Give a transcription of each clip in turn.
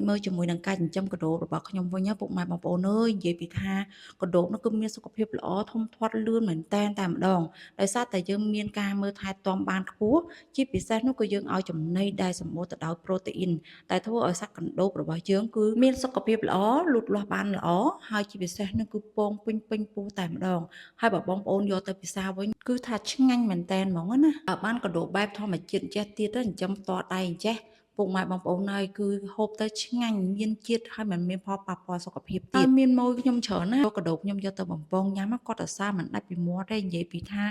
មើលជាមួយនឹងការចិញ្ចឹមកដូបរបស់ខ្ញុំវិញណាពុកម៉ែបងប្អូនអើយនិយាយពីថាកដូបនោះគឺមានសុខភាពល្អធំធាត់លឿនមែនតែនតែម្ដងដោយសារតែយើងមានការមើលថែទាំបានខ្ពស់ជាពិសេសនោះគឺយើងឲ្យចំណីដែលសម្បូរទៅដោយប្រូតេអ៊ីនដែលធ្វើឲ្យសត្វកណ្ដូបរបស់យើងគឺមានសុខភាពល្អលូតលាស់បានល្អហើយជាពិសេសនោះគឺពងពេញពោះតែម្ដងហើយបើបងប្អូនយកទៅពិសាវិញគឺថាឆ្ងាញ់មែនតែនហ្មងណាបើបានកដូបបែបធម្មជាតិចេះទៀតទៅចិញ្ចឹមផ្ទាល់ដៃចេះពុកម៉ែបងប្អូនហើយគឺហូបទៅឆ្ងាញ់មានជាតិហើយមិនមានផលប៉ះពាល់សុខភាពទៀតមានម៉ួយខ្ញុំច្រើនណាយកកដោបខ្ញុំយកទៅបំពងញ៉ាំគាត់សរសើរមិនដាច់ពីមាត់ទេនិយាយពីថា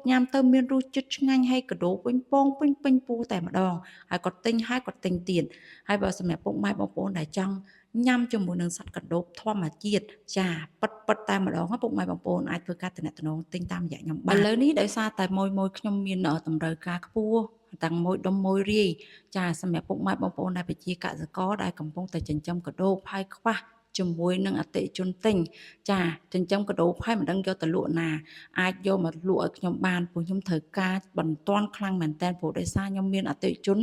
ញ៉ាំទៅមានរសជាតិឆ្ងាញ់ហើយកដោបវិញពងពេញពោះតែម្ដងហើយគាត់ទិញទៀតហើយបើសម្រាប់ពុកម៉ែបងប្អូនដែលចង់ញ៉ាំជាមួយនឹងសត្វកណ្ដូបធម្មជាតិចាប៉ិតតែម្ដងពុកម៉ែបងប្អូនអាចធ្វើការទំនាក់ទំនងទិញតាមរយៈខ្ញុំបានឥឡូវនេះដោយសារតែម៉ួយខ្ញុំមានតម្រូវការខ្ពស់ទាំងម៉ួយដុំម៉ួយរាយចាសម្រាប់ពុកម៉ែបងប្អូនដែលប្រជាកសិករដែលកំពុងតែចិញ្ចឹមកដូបហើយខ្វះជាមួយនឹងអតិថិជនទិញចាចិញ្ចឹមកដូបហើយមិនដឹងយកទៅលក់ណាអាចយកមកលក់ឲ្យខ្ញុំបានព្រោះខ្ញុំត្រូវការបន្ទាន់ខ្លាំងមែនតើព្រោះដោយសារខ្ញុំមានអតិថិជន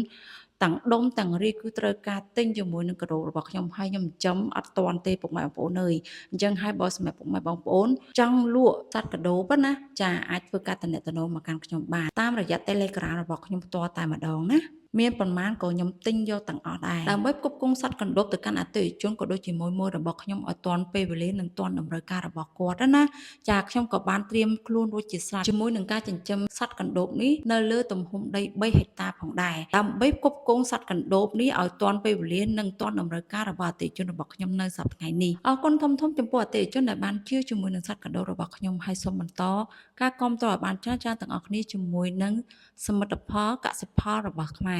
ទាំងដុំទាំងរីគឺត្រូវការទិញជាមួយនឹងកដូបរបស់ខ្ញុំហើយខ្ញុំចិញ្ចឹមអត់ទាន់ទេពុកម៉ែបងប្អូនអើយអញ្ចឹងហើយបើសម្រាប់ពុកម៉ែបងប្អូនចង់លក់សត្វកដូបណាចាអាចធ្វើការទំនាក់ទំនងមកកាន់ខ្ញុំបានតាមរយៈ Telegram របស់ខ្ញុំផ្ទាល់តែម្ដងណាមានប៉ុន្មានក៏ខ្ញុំទិញយកទាំងអស់ដែរដើម្បីផ្គប់ផ្គង់សត្វកណ្ដូបទៅកាន់អតិថិជនក៏ដូចជាមួយរបស់ខ្ញុំឲ្យទាន់ពេលវេលានិងទាន់តម្រូវការរបស់គាត់ណាចាខ្ញុំក៏បានត្រៀមខ្លួនរួចជាស្រេចជាមួយនឹងការចិញ្ចឹមសត្វកណ្ដូបនេះនៅលើទំហំដី3ហិកតាផងដែរដើម្បីផ្គប់ផ្គង់សត្វកណ្ដូបនេះឲ្យទាន់ពេលវេលានិងទាន់តម្រូវការរបស់អតិថិជនរបស់ខ្ញុំនៅសប្តាហ៍នេះអរគុណធំចំពោះអតិថិជនដែលបានជឿជាមួយនឹងសត្វកណ្ដូបរបស់ខ្ញុំហើយសូមបន្តការគាំទ្រឲ្យបានច្រើនទាំងអស់គ្នាជាមួយនឹងសមិទ្ធផលកសិផលរបស់ខ្មែរ